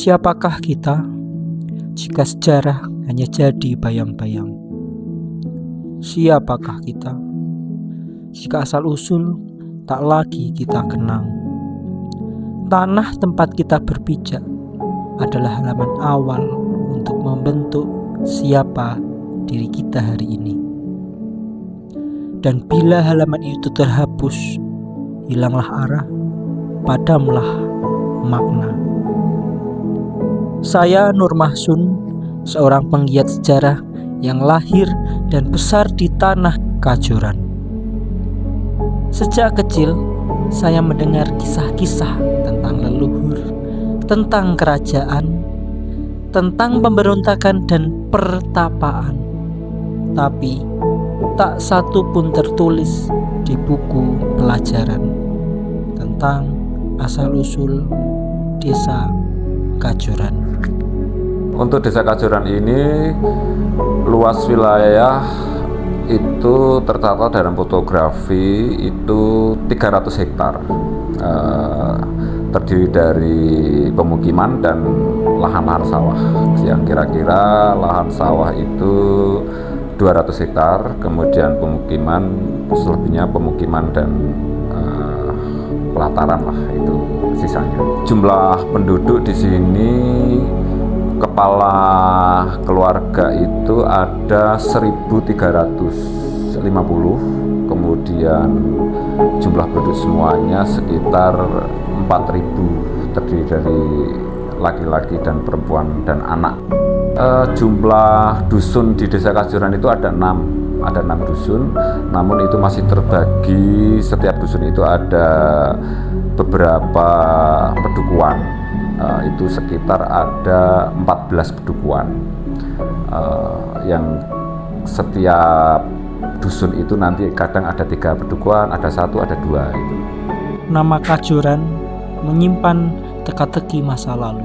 Siapakah kita jika sejarah hanya jadi bayang-bayang? Siapakah kita jika asal-usul tak lagi kita kenang? Tanah tempat kita berpijak adalah halaman awal untuk membentuk siapa diri kita hari ini. Dan bila halaman itu terhapus, hilanglah arah, padamlah makna. Saya Nur Mahsun, seorang penggiat sejarah yang lahir dan besar di tanah Kajoran. Sejak kecil, saya mendengar kisah-kisah tentang leluhur, tentang kerajaan, tentang pemberontakan dan pertapaan. Tapi tak satu pun tertulis di buku pelajaran tentang asal-usul desa Kajoran. Untuk desa Kajoran ini luas wilayah itu tercatat dalam fotografi itu 300 hektar, terdiri dari pemukiman dan lahan-lahan sawah, yang kira-kira lahan sawah itu 200 hektar, kemudian pemukiman selebihnya pemukiman dan pelataran lah itu sisanya. Jumlah penduduk di sini kepala keluarga itu ada 1.350, kemudian jumlah penduduk semuanya sekitar 4.000, terdiri dari laki-laki dan perempuan dan anak. Jumlah dusun di desa Kajoran itu ada 6 dusun, namun itu masih terbagi, setiap dusun itu ada beberapa pedukuhan, itu sekitar ada 14 pedukuhan, yang setiap dusun itu nanti kadang ada 3 pedukuhan, ada 1, ada 2 itu. Nama Kajoran menyimpan teka-teki masa lalu.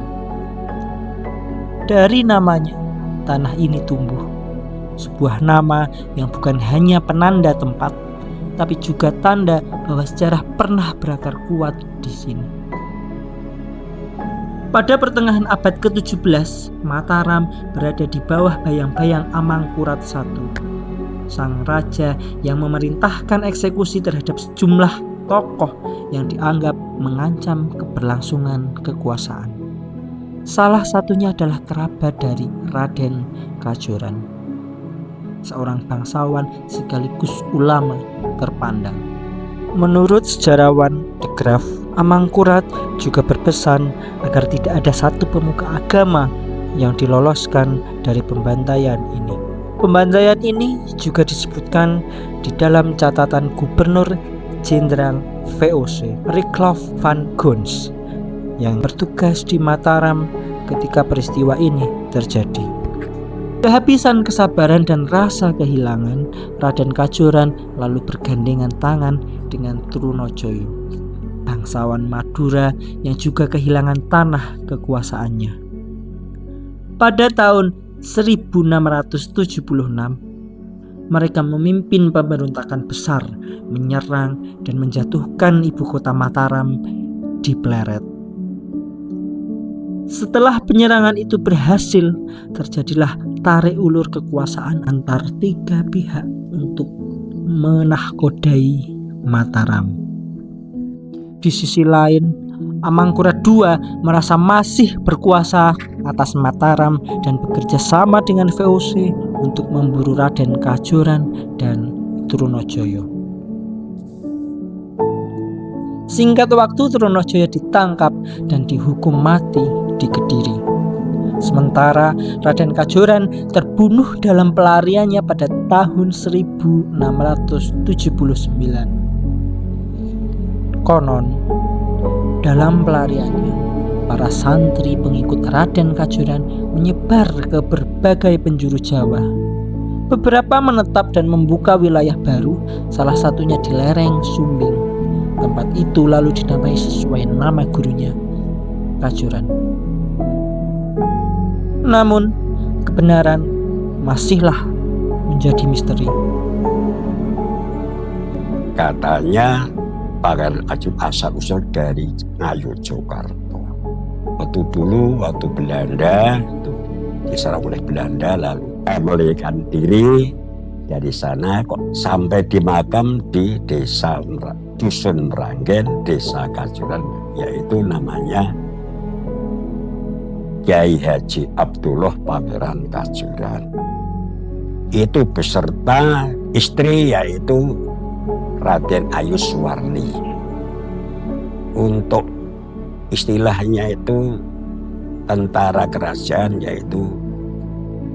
Dari namanya, tanah ini tumbuh. Sebuah nama yang bukan hanya penanda tempat, tapi juga tanda bahwa sejarah pernah berakar kuat di sini. Pada pertengahan abad ke-17, Mataram berada di bawah bayang-bayang Amangkurat I, sang raja yang memerintahkan eksekusi terhadap sejumlah tokoh yang dianggap mengancam keberlangsungan kekuasaan. Salah satunya adalah kerabat dari Raden Kajoran, seorang bangsawan sekaligus ulama terpandang. Menurut sejarawan De Graaf, Amangkurat juga berpesan agar tidak ada satu pemuka agama yang diloloskan dari pembantaian ini. Pembantaian ini juga disebutkan di dalam catatan Gubernur Jenderal VOC Riklof van Gons yang bertugas di Mataram ketika peristiwa ini terjadi. Kehabisan kesabaran dan rasa kehilangan, Raden Kajoran lalu bergandengan tangan dengan Trunojoyo, bangsawan Madura yang juga kehilangan tanah kekuasaannya. Pada tahun 1676, mereka memimpin pemberontakan besar, menyerang dan menjatuhkan ibu kota Mataram di Pleret. Setelah penyerangan itu berhasil, terjadilah tarik ulur kekuasaan antar 3 pihak untuk menahkodai Mataram. Di sisi lain, Amangkurat II merasa masih berkuasa atas Mataram dan bekerja sama dengan VOC untuk memburu Raden Kajoran dan Trunojoyo. Singkat waktu, Trunojoyo ditangkap dan dihukum mati di Kediri. Sementara Raden Kajoran terbunuh dalam pelariannya pada tahun 1679. Konon, dalam pelariannya, para santri pengikut Raden Kajoran menyebar ke berbagai penjuru Jawa. Beberapa menetap dan membuka wilayah baru, salah satunya di lereng Sumbing. Tempat itu lalu dinamai sesuai nama gurunya, Kajoran. Namun, kebenaran masihlah menjadi misteri. Katanya para asal-usul dari Ngayogyakarta. Waktu dulu, waktu Belanda itu diserang oleh Belanda, lalu melarikan diri dari sana, kok sampai di makam di desa Dusun Meranggen, Desa Kajuran, yaitu namanya Kiai Haji Abdullah Pangeran Kajuran. Itu beserta istri, yaitu Raden Ayu Suwarni. Untuk istilahnya itu tentara kerajaan, yaitu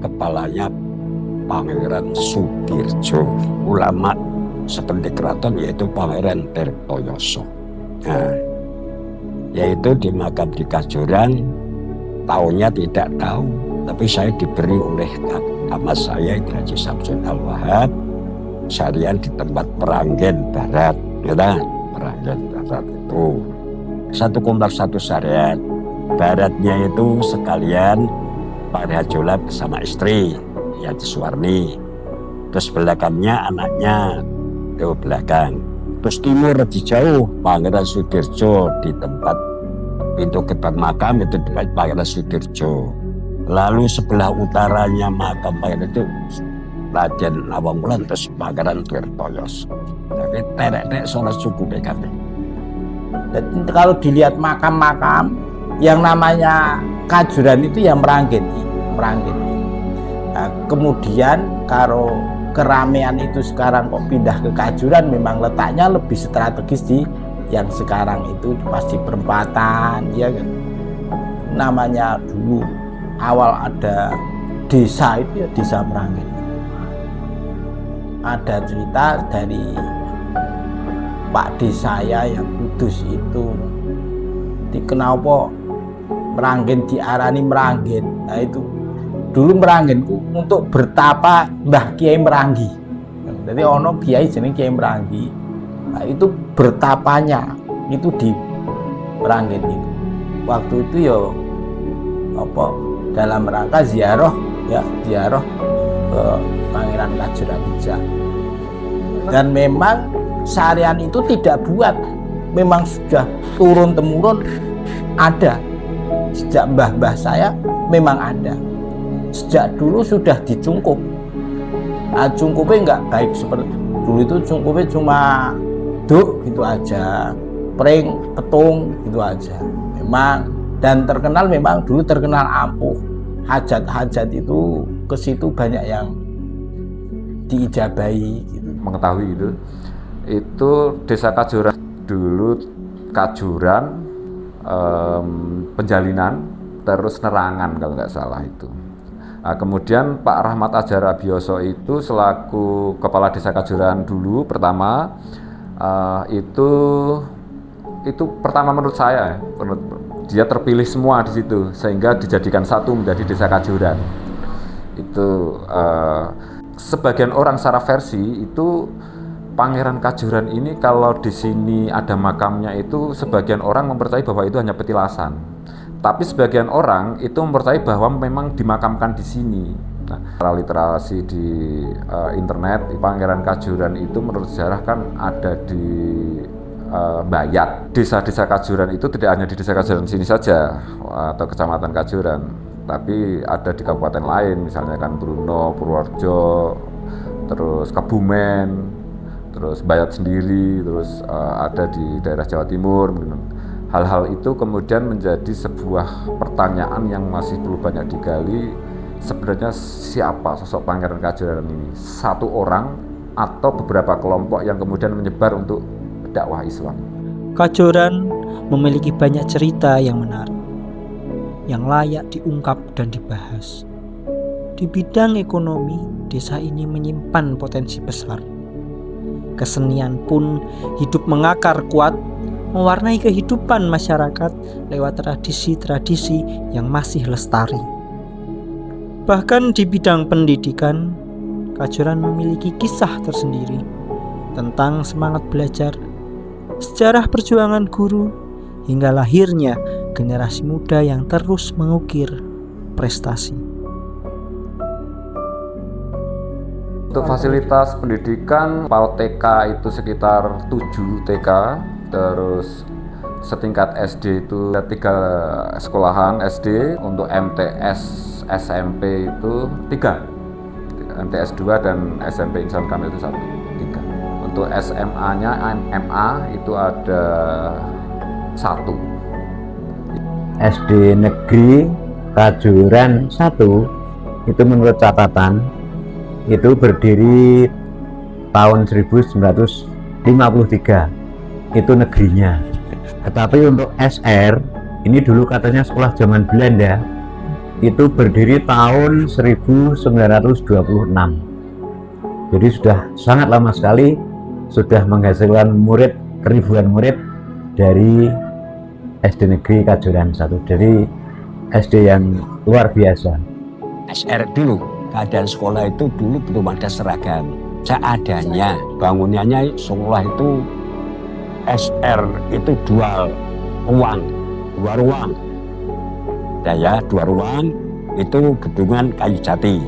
kepalanya Pangeran Sudirjo. Ulama seperti keraton yaitu Pangeran Tirtoyoso. Nah, yaitu di makam di Kajuran, tahunnya tidak tahu, tapi saya diberi oleh ama saya itu Haji Samsun Al-Wahab sarian di tempat Meranggen Barat, ya, Meranggen Barat itu satu komplek satu sarian. Baratnya itu sekalian Pak Hajolat sama istri Haji Suwarni, terus belakangnya anaknya ke belakang, terus timur lebih jauh Pangeran Sudirjo di tempat pintu gerbang makam itu dekat Pangeran Sudirjo. Lalu sebelah utaranya makam Pangeran itu Raden Nawang Wulan, terus Pangeran Tirtoyoso. Tapi terek-terek sholat suku PKB. Dan kalau dilihat makam-makam yang namanya Kajuran itu yang Meranggen. Nah, kemudian kalau keramaian itu sekarang kok pindah ke Kajuran, memang letaknya lebih strategis di yang sekarang itu pasti perempatan, ya kan. Namanya dulu awal ada desa itu ya Desa Meranggen. Ada cerita dari Pak D saya yang Kudus itu, kenapa Meranggen diarani Meranggen. Nah itu dulu Meranggen ku untuk bertapa Mbah Kiai Meranggi. Jadi ono kiai jeneng Kiai Meranggi. Nah, itu bertapanya itu di Meranggen itu. Waktu itu ya apa dalam rangka ziarah ke Pangeran Kajuran Hijau. Dan memang syarian itu tidak buat, memang sudah turun temurun ada. Sejak mbah-mbah saya memang ada. Sejak dulu sudah dicungkup. Nah, cungkupnya nggak baik seperti dulu, itu cungkupnya cuma duk gitu aja, pring, petung gitu aja. Memang, dan terkenal memang dulu terkenal ampuh. Hajat-hajat itu ke situ banyak yang diijabahi gitu. Mengetahui itu Desa Kajuran dulu, Kajuran, Penjalinan, terus Nerangan kalau nggak salah itu. Nah, kemudian Pak Rahmat Ajar Abioso itu selaku Kepala Desa Kajuran dulu pertama, itu pertama menurut saya, dia terpilih semua di situ sehingga dijadikan satu menjadi Desa Kajuran. Itu sebagian orang secara versi itu Pangeran Kajuran ini kalau di sini ada makamnya itu sebagian orang mempercayai bahwa itu hanya petilasan. Tapi sebagian orang itu mempercayai bahwa memang dimakamkan di sini. Nah, literasi di internet, Pangeran Kajuran itu menurut sejarah kan ada di Bayat. Desa-desa Kajuran itu tidak hanya di Desa Kajuran sini saja atau Kecamatan Kajuran, tapi ada di kabupaten lain, misalnya kan Bruno, Purworejo, terus Kebumen, terus Bayat sendiri, terus ada di daerah Jawa Timur. Hal-hal itu kemudian menjadi sebuah pertanyaan yang masih perlu banyak digali. Sebenarnya siapa sosok Pangeran Kajuran ini? Satu orang atau beberapa kelompok yang kemudian menyebar untuk dakwah Islam? Kajuran memiliki banyak cerita yang menarik, yang layak diungkap dan dibahas. Di bidang ekonomi, desa ini menyimpan potensi besar. Kesenian pun hidup mengakar kuat, mewarnai kehidupan masyarakat lewat tradisi-tradisi yang masih lestari. Bahkan di bidang pendidikan, Kajuran memiliki kisah tersendiri tentang semangat belajar, sejarah perjuangan guru, hingga lahirnya generasi muda yang terus mengukir prestasi. Untuk fasilitas pendidikan, PAUD TK itu sekitar 7 TK, terus setingkat SD itu 3 sekolahan SD, untuk MTS SMP itu 3, MTS 2 dan SMP Insan Kamil itu 3. Untuk SMA-nya MA itu ada 1. SD Negeri Kajuran 1 itu menurut catatan itu berdiri tahun 1953, itu negerinya. Tetapi untuk SR ini dulu katanya sekolah zaman Belanda, itu berdiri tahun 1926. Jadi sudah sangat lama sekali, sudah menghasilkan murid, ribuan murid dari SD Negeri Kajuran 1. Jadi SD yang luar biasa. SR dulu, keadaan sekolah itu dulu belum ada seragam. Seadanya, bangunannya sekolah itu SR itu 2 ruang. Ya, 2 ruang itu gedungan kayu jati.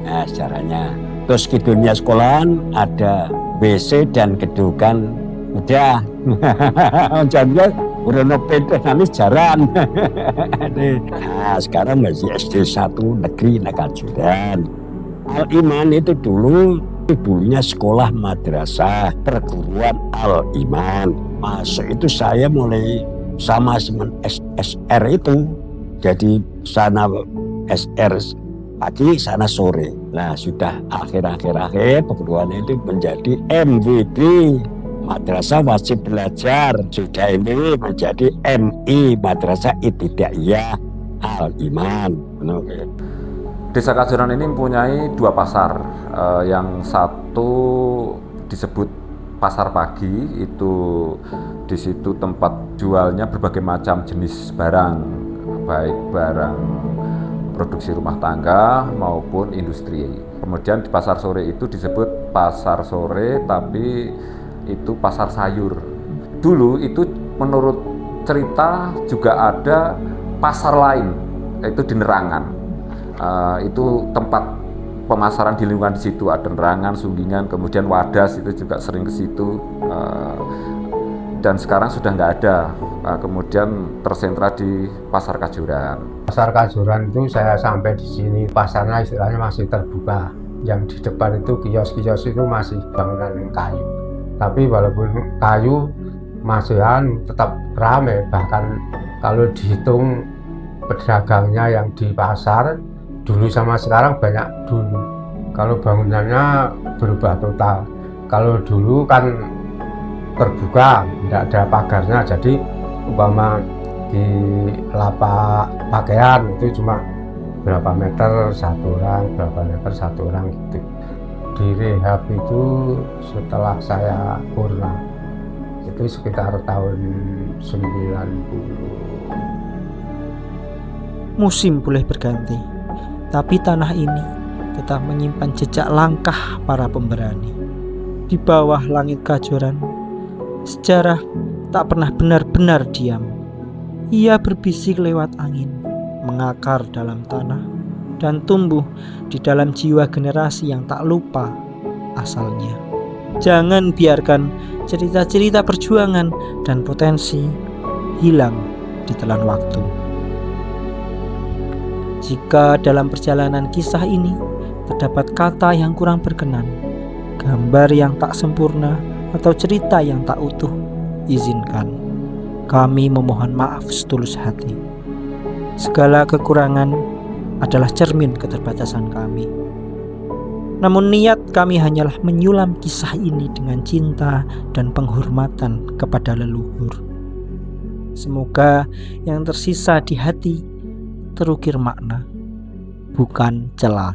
Nah, sejarahnya. Terus gedungnya sekolahan ada WC dan gedungan udah. Jadi udah nopet nanti jaran. Nah, sekarang masih SD 1 Negeri Kajuran. Al-Iman itu dulunya sekolah madrasah perguruan Al-Iman. Masuk itu saya mulai sama SR itu. Jadi sana SR pagi, sana sore. Nah, sudah akhir perguruan itu menjadi MWD. Madrasah Wajib Belajar. Sudah ini menjadi MI, Madrasah Ibtidaiyah Al-Iman. Desa Kajuran ini mempunyai 2 pasar. Yang satu disebut pasar pagi, itu di situ tempat jualnya berbagai macam jenis barang, baik barang produksi rumah tangga maupun industri. Kemudian di pasar sore itu disebut pasar sore, tapi itu pasar sayur. Dulu itu menurut cerita juga ada pasar lain, yaitu di Nerangan. Itu tempat pemasaran di lingkungan di situ, ada Nerangan, Sunggingan, kemudian Wadas itu juga sering ke situ. Dan sekarang sudah nggak ada. Kemudian tersentra di Pasar Kajuran. Pasar Kajuran itu saya sampai di sini, pasarnya istilahnya masih terbuka. Yang di depan itu kios-kios itu masih bangunan kayu. Tapi walaupun kayu masihan tetap ramai, bahkan kalau dihitung pedagangnya yang di pasar dulu sama sekarang banyak dulu. Kalau bangunannya berubah total. Kalau dulu kan terbuka, tidak ada pagarnya, jadi umpama di lapak pakaian itu cuma berapa meter 1 orang, berapa meter 1 orang gitu. Di rehab itu setelah saya purna itu sekitar tahun 90. Musim boleh berganti, tapi tanah ini tetap menyimpan jejak langkah para pemberani. Di bawah langit Kajuran, sejarah tak pernah benar-benar diam. Ia berbisik lewat angin, mengakar dalam tanah, dan tumbuh di dalam jiwa generasi yang tak lupa asalnya. Jangan biarkan cerita-cerita perjuangan dan potensi hilang ditelan waktu. Jika dalam perjalanan kisah ini terdapat kata yang kurang berkenan, gambar yang tak sempurna, atau cerita yang tak utuh, izinkan kami memohon maaf setulus hati. Segala kekurangan adalah cermin keterbatasan kami. Namun niat kami hanyalah menyulam kisah ini dengan cinta dan penghormatan kepada leluhur. Semoga yang tersisa di hati terukir makna, bukan celah.